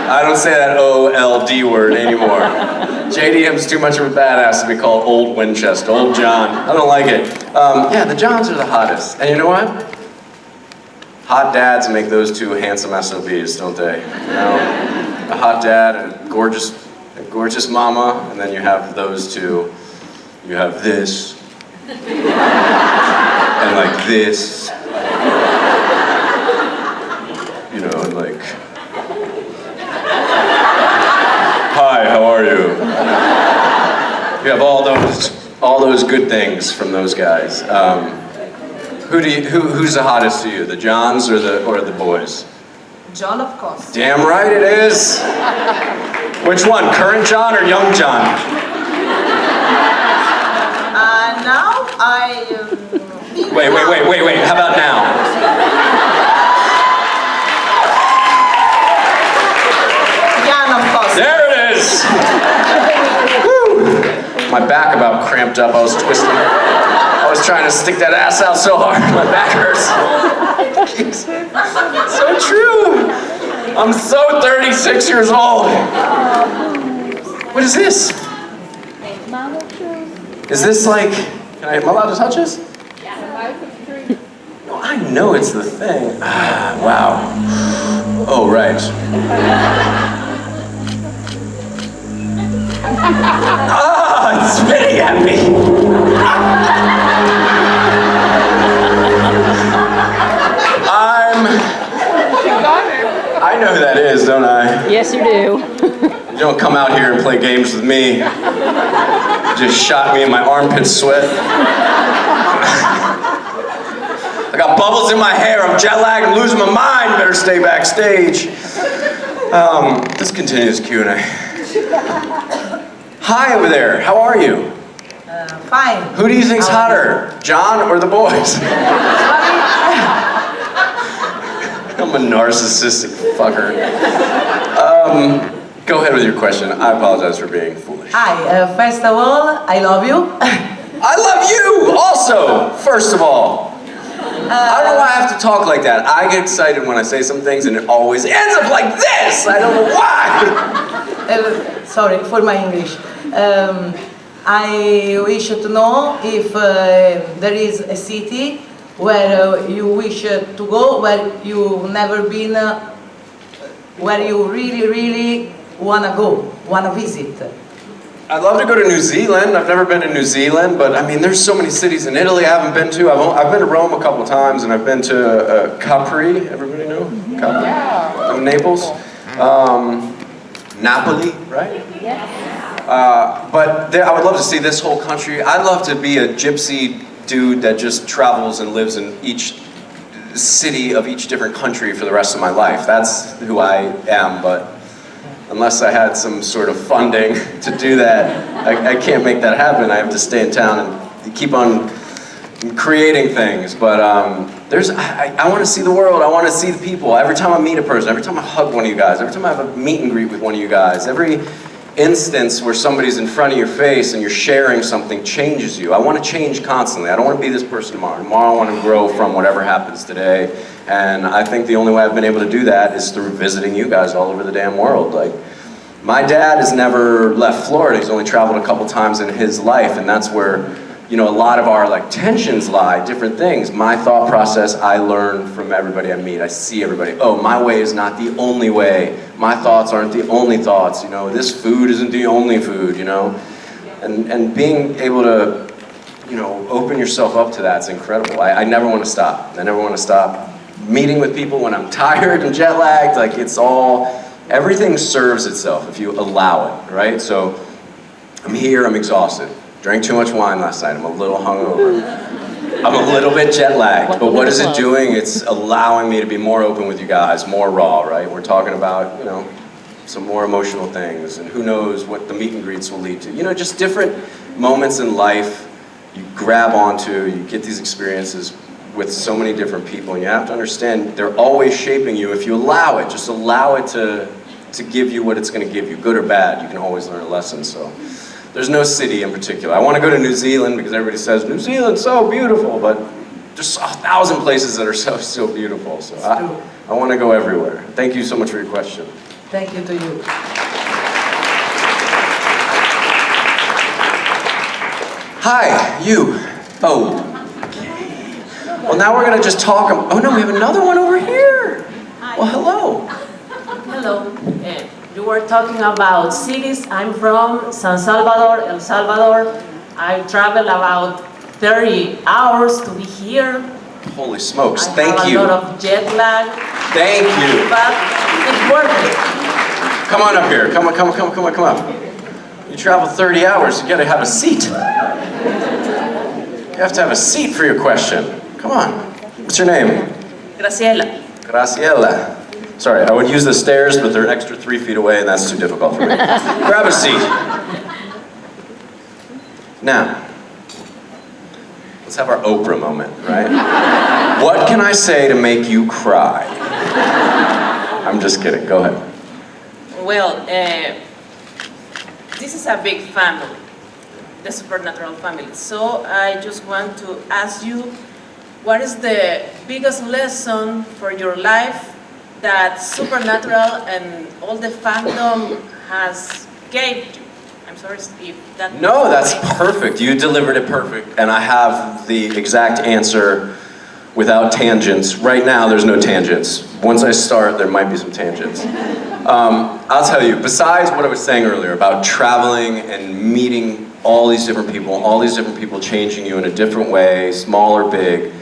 I don't say that O-L-D word anymore. JDM's too much of a badass to be called Old Winchester, Old John. I don't like it. Yeah, the Johns are the hottest. And you know what? Hot dads make those two handsome SOBs, don't they? You know, a hot dad and a gorgeous mama, and then you have those two. You have this, and like this. You know, and like, hi, how are you? You have all those good things from those guys. Who's the hottest to you, the Johns or the boys? John, of course. Damn right it is. Which one, current John or young John? Now I. Wait. How about now? There it is! Woo. My back about cramped up, I was twisting. I was trying to stick that ass out so hard, my back hurts. Jeez. So true! I'm so 36 years old. What is this? Is this like, am I allowed to touch this? No, I know it's the thing. Wow. Oh, right. It's spitting at me. I know who that is, don't I? Yes, you do. You don't come out here and play games with me. You just shot me in my armpit sweat. I got bubbles in my hair. I'm jet lagged and losing my mind. Better stay backstage. This continues Q&A. Hi over there, how are you? Fine. Who do you think's hotter, John or the boys? I'm a narcissistic fucker. Go ahead with your question. I apologize for being foolish. Hi, first of all, I love you. I love you also, first of all. I don't know why I have to talk like that. I get excited when I say some things and it always ends up like this. I don't know why. Sorry for my English. I wish to know if there is a city where you wish to go, where you've never been, where you really wanna go, wanna visit. I'd love to go to New Zealand. I've never been to New Zealand, but I mean, there's so many cities in Italy I haven't been to. I've been to Rome a couple times, and I've been to Capri. Everybody know Capri? Yeah. Naples, Napoli, right? Yeah. But I would love to see this whole country. I'd love to be a gypsy dude that just travels and lives in each city of each different country for the rest of my life. That's who I am, but unless I had some sort of funding to do that, I can't make that happen. I have to stay in town and keep on creating things. But I want to see the world. I want to see the people. Every time I meet a person, every time I hug one of you guys, every time I have a meet and greet with one of you guys, every instance where somebody's in front of your face and you're sharing something changes you. I want to change constantly. I don't want to be this person tomorrow. Tomorrow I want to grow from whatever happens today. And I think the only way I've been able to do that is through visiting you guys all over the damn world. Like, my dad has never left Florida. He's only traveled a couple times in his life, and that's where, you know, a lot of our like tensions lie, different things. My thought process, I learn from everybody I meet. I see everybody. Oh, my way is not the only way. My thoughts aren't the only thoughts. You know, this food isn't the only food. You know, and being able to, you know, open yourself up to that's incredible. I never want to stop. I never want to stop meeting with people when I'm tired and jet lagged. Like, it's all, everything serves itself if you allow it, right? So I'm here, I'm exhausted. Drank too much wine last night, I'm a little hungover. I'm a little bit jet lagged, but what is it doing? It's allowing me to be more open with you guys, more raw, right? We're talking about, you know, some more emotional things, and who knows what the meet and greets will lead to. You know, just different moments in life you grab onto, you get these experiences with so many different people, and you have to understand they're always shaping you if you allow it. Just allow it to give you what it's going to give you, good or bad. You can always learn a lesson. So there's no city in particular. I want to go to New Zealand because everybody says New Zealand's so beautiful, but there's 1,000 places that are so beautiful. So I want to go everywhere. Thank you so much for your question. Thank you to you. Hi, you. Oh. Well, now we're gonna just talk. Oh no, we have another one over here. Hi. Well, hello. Hello. You were talking about cities. I'm from San Salvador, El Salvador. I travel about 30 hours to be here. Holy smokes! I Thank have you. a lot of jet lag, Thank you. but it's worth it. Come on up here. Come on. You travel 30 hours. You gotta have a seat. You have to have a seat for your question. Come on. What's your name? Graciela. Graciela. Sorry, I would use the stairs, but they're an extra 3 feet away, and that's too difficult for me. Grab a seat. Now, let's have our Oprah moment, right? What can I say to make you cry? I'm just kidding. Go ahead. Well, this is a big family, the supernatural family. So I just want to ask you, what is the biggest lesson for your life that supernatural and all the fandom has gave you? I'm sorry if that... No, that's perfect. You delivered it perfect, and I have the exact answer without tangents. Right now, there's no tangents. Once I start, there might be some tangents. I'll tell you, besides what I was saying earlier about traveling and meeting all these different people changing you in a different way, small or big,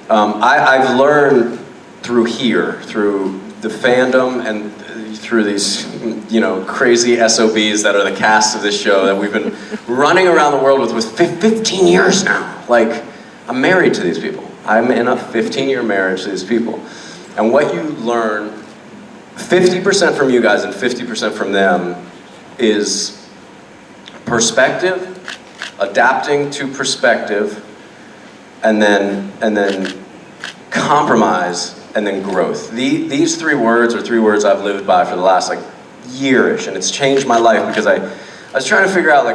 I've learned through the fandom and through these, crazy SOBs that are the cast of this show that we've been running around the world with 15 years now. Like, I'm married to these people. I'm in a 15-year marriage to these people. And what you learn, 50% from you guys and 50% from them, is perspective, adapting to perspective, and then compromise, and then growth. These 3 words are 3 words I've lived by for the last year-ish, and it's changed my life because I was trying to figure out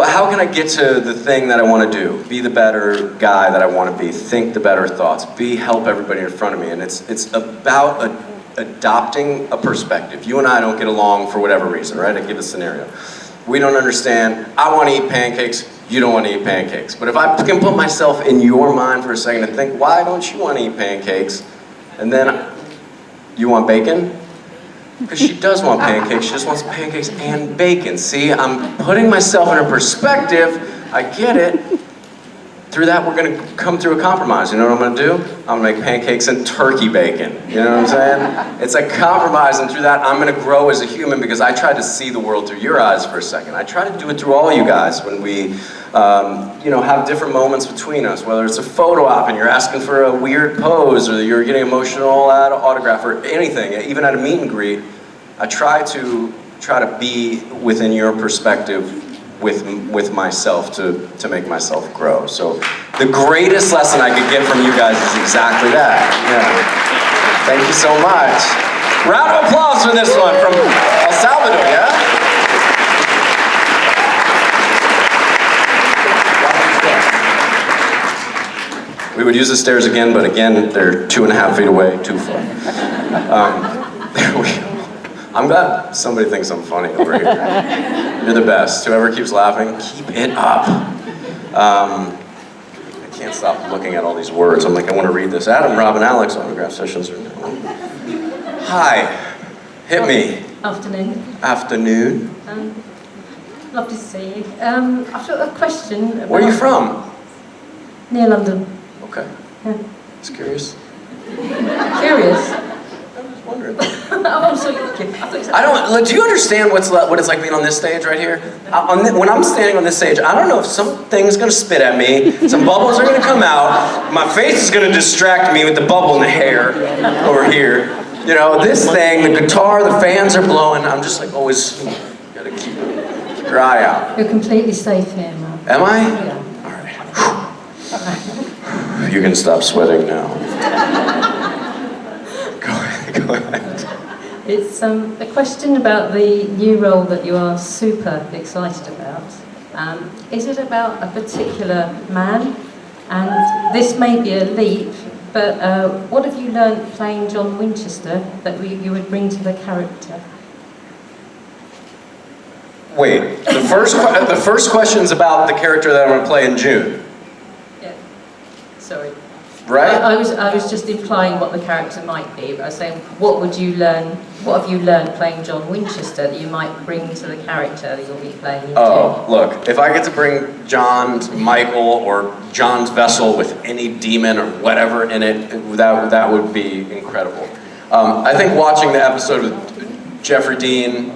how can I get to the thing that I want to do? Be the better guy that I want to be. Think the better thoughts. Help everybody in front of me. And it's about adopting a perspective. You and I don't get along for whatever reason, right? I give a scenario. We don't understand. I want to eat pancakes. You don't want to eat pancakes. But if I can put myself in your mind for a second and think, why don't you want to eat pancakes? And then, you want bacon? Because she does want pancakes. She just wants pancakes and bacon. See, I'm putting myself in a perspective. I get it. Through that, we're going to come through a compromise. You know what I'm going to do? I'm going to make pancakes and turkey bacon. You know what I'm saying? It's a compromise, and through that, I'm going to grow as a human because I tried to see the world through your eyes for a second. I try to do it through all you guys when we, have different moments between us, whether it's a photo op and you're asking for a weird pose or you're getting emotional at an autograph or anything, even at a meet and greet. I try to be within your perspective with myself to make myself grow. So the greatest lesson I could get from you guys is exactly that. Yeah. Thank you so much. Round of applause for this one from El Salvador, yeah? We would use the stairs again, but again, they're 2.5 feet away, too far. There we go. I'm glad somebody thinks I'm funny over here. You're the best. Whoever keeps laughing, keep it up. I can't stop looking at all these words. I'm like, I want to read this. Adam, Rob, and Alex autograph sessions are now. Hi. Hit me. Afternoon. Afternoon. Lovely to see you. I've got a question about... Where are you from? Near London. Okay. Yeah. Just curious. Curious? I was wondering. I'm so looking. Do you understand what it's like being on this stage right here? When I'm standing on this stage, I don't know if something's gonna spit at me, some bubbles are gonna come out, my face is gonna distract me with the bubble in the hair over here. This thing, the guitar, the fans are blowing, I'm just always gotta keep your eye out. You're completely safe here, Mark. Am I? Yeah. All right. You can stop sweating now. Go ahead. It's a question about the new role that you are super excited about. Is it about a particular man? And this may be a leap, but what have you learned playing John Winchester that you would bring to the character? Wait, the first question's about the character that I'm going to play in June, Yeah. Sorry. right? I was just implying what the character might be, but I was saying, what have you learned playing John Winchester that you might bring to the character that you'll be playing in Oh, look, if I get to bring John's Michael or John's vessel with any demon or whatever in it, that would be incredible. I think watching the episode with Jeffrey Dean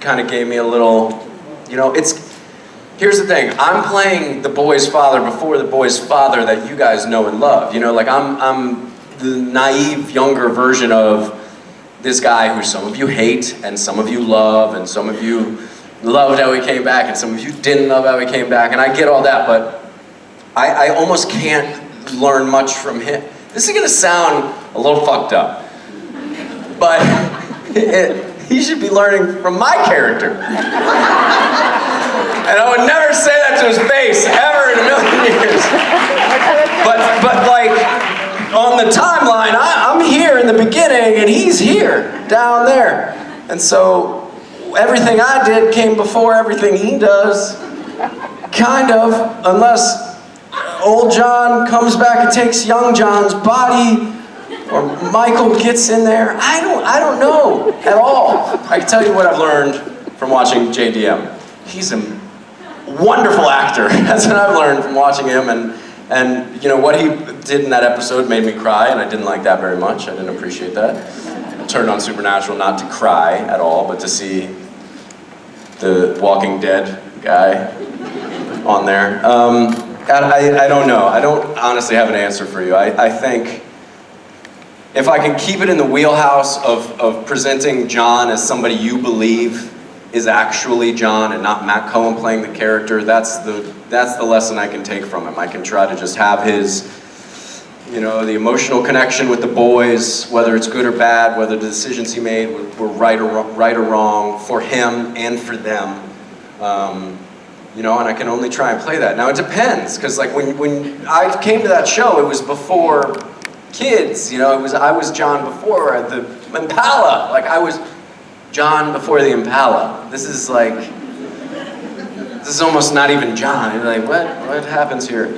kind of gave me a little, here's the thing, I'm playing the boy's father before the boy's father that you guys know and love. Like I'm the naive, younger version of this guy who some of you hate, and some of you love, and some of you loved how he came back, and some of you didn't love how he came back, and I get all that, but I almost can't learn much from him. This is gonna sound a little fucked up, but he should be learning from my character. And I would never say that to his face, ever in a million years. But like, on the timeline, I'm here in the beginning, and he's here, down there. And so, everything I did came before everything he does. Kind of, unless old John comes back and takes young John's body, or Michael gets in there. I don't know at all. I can tell you what I've learned from watching JDM. He's a wonderful actor. That's what I've learned from watching him, and what he did in that episode made me cry, and I didn't like that very much. I didn't appreciate that. I turned on Supernatural not to cry at all, but to see the Walking Dead guy on there. I don't know. I don't honestly have an answer for you. I think if I can keep it in the wheelhouse of presenting John as somebody you believe is actually John and not Matt Cohen playing the character, that's the lesson I can take from him. I can try to just have his, the emotional connection with the boys, whether it's good or bad, whether the decisions he made were right or wrong for him and for them. And I can only try and play that. Now it depends, because like when I came to that show, it was before kids, I was John before the Impala. Like I was John before the Impala. This is almost not even John. You're like, what happens here?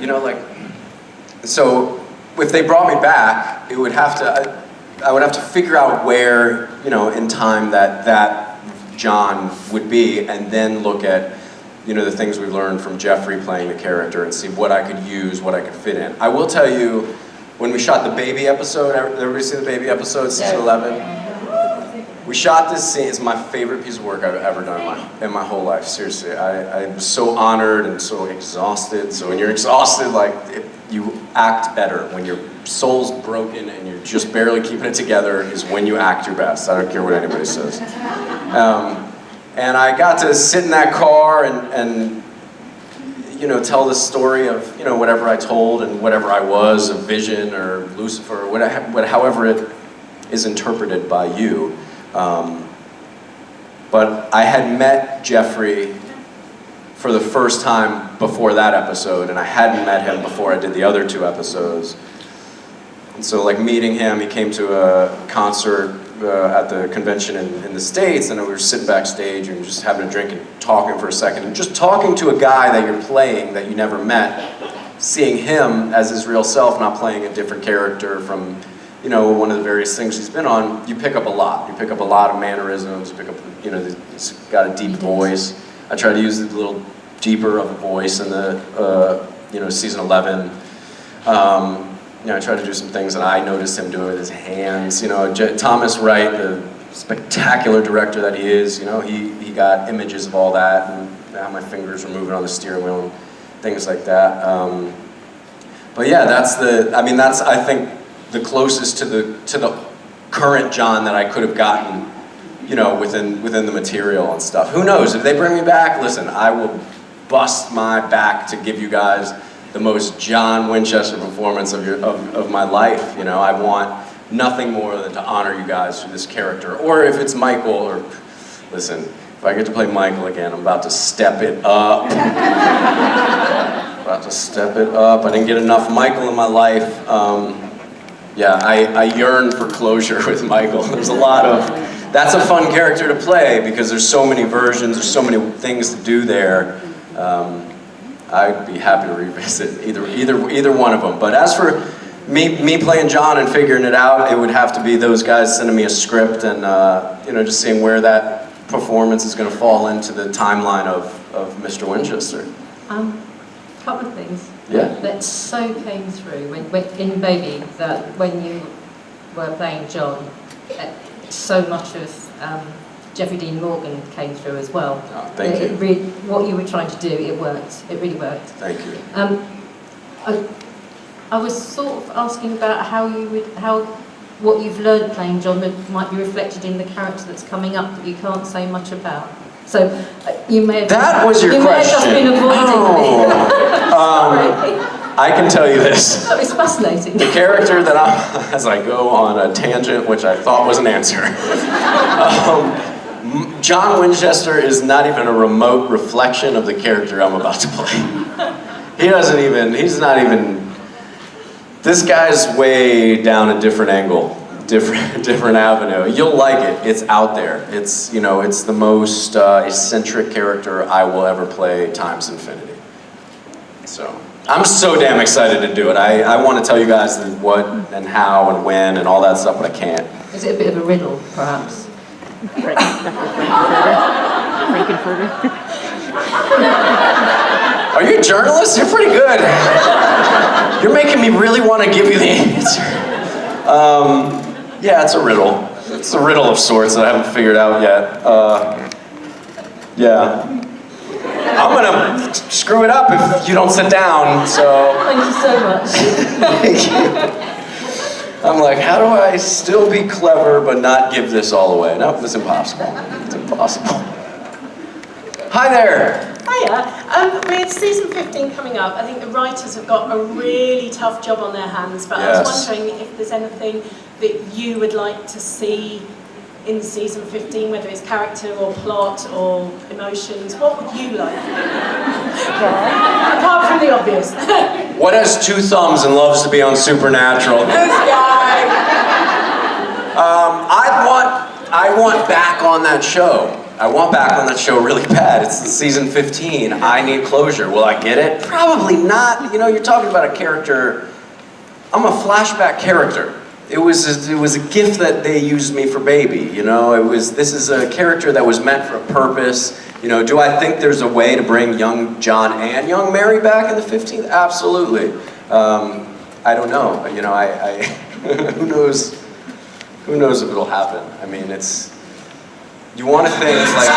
So if they brought me back, I would have to figure out where, in time that John would be, and then look at, the things we learned from Jeffrey playing the character and see what I could use, what I could fit in. I will tell you, when we shot the baby episode, everybody see the baby episode, season 11? We shot this scene. It's my favorite piece of work I've ever done in my whole life. Seriously, I was so honored and so exhausted. So when you're exhausted, you act better. When your soul's broken and you're just barely keeping it together is when you act your best. I don't care what anybody says. And I got to sit in that car and tell the story of, whatever I told and whatever I was, a vision or Lucifer, or however it is interpreted by you. But I had met Jeffrey for the first time before that episode, and I hadn't met him before I did the other 2 episodes. And so meeting him, he came to a concert at the convention in the States, and we were sitting backstage and just having a drink and talking for a second. And just talking to a guy that you're playing that you never met, seeing him as his real self, not playing a different character from one of the various things he's been on, you pick up a lot. You pick up a lot of mannerisms, you pick up, he's got a deep voice. I try to use a little deeper of a voice in the, season 11. I try to do some things that I noticed him doing with his hands. Thomas Wright, the spectacular director that he is, he got images of all that, and how my fingers were moving on the steering wheel and things like that. But yeah, that's I think the closest to the current John that I could have gotten, within the material and stuff. Who knows? If they bring me back, listen, I will bust my back to give you guys the most John Winchester performance of my life. I want nothing more than to honor you guys through this character. Or if it's Michael, or listen, if I get to play Michael again, I'm about to step it up. I didn't get enough Michael in my life. Yeah, I yearn for closure with Michael. There's a lot of, that's a fun character to play because there's so many versions, there's so many things to do there. I'd be happy to revisit either one of them. But as for me playing John and figuring it out, it would have to be those guys sending me a script and you know, just seeing where that performance is going to fall into the timeline of Mr. Winchester. Couple of things. Yeah. That so came through when in Baby, that when you were playing John, so much of Jeffrey Dean Morgan came through as well. Oh, thank you. What you were trying to do, it worked. It really worked. Thank you. I was sort of asking about what you've learned playing John that might be reflected in the character that's coming up that you can't say much about. So you may have. That was your question. You may have just been avoiding me. Sorry. I can tell you this. That was fascinating. The character that as I go on a tangent, which I thought was an answer. John Winchester is not even a remote reflection of the character I'm about to play. He's not even, this guy's way down a different angle, different avenue. You'll like it, it's out there. It's, you know, it's the most eccentric character I will ever play times infinity. So, I'm so damn excited to do it. I want to tell you guys what and how and when and all that stuff, but I can't. Is it a bit of a riddle, perhaps? Frankenfurter. Are you a journalist? You're pretty good. You're making me really want to give you the answer. Yeah, it's a riddle. It's a riddle of sorts that I haven't figured out yet. Yeah. I'm gonna screw it up if you don't sit down, so. Thank you so much. Thank you. I'm like, how do I still be clever but not give this all away? No, it's impossible. It's impossible. Hi there. Hiya. With season 15 coming up, I think the writers have got a really tough job on their hands, but I was wondering if there's anything that you would like to see in season 15, whether it's character or plot or emotions. What would you like? Apart from the obvious. What has two thumbs and loves to be on Supernatural? This guy. I want back on that show. I want back on that show really bad. It's season 15. I need closure. Will I get it? Probably not. You know, you're talking about a character. I'm a flashback character. It was a gift that they used me for Baby. You know, this is a character that was meant for a purpose. You know, do I think there's a way to bring young John and young Mary back in the 15th? Absolutely. I don't know. You know, who knows? Who knows if it'll happen? I mean, you want to think like.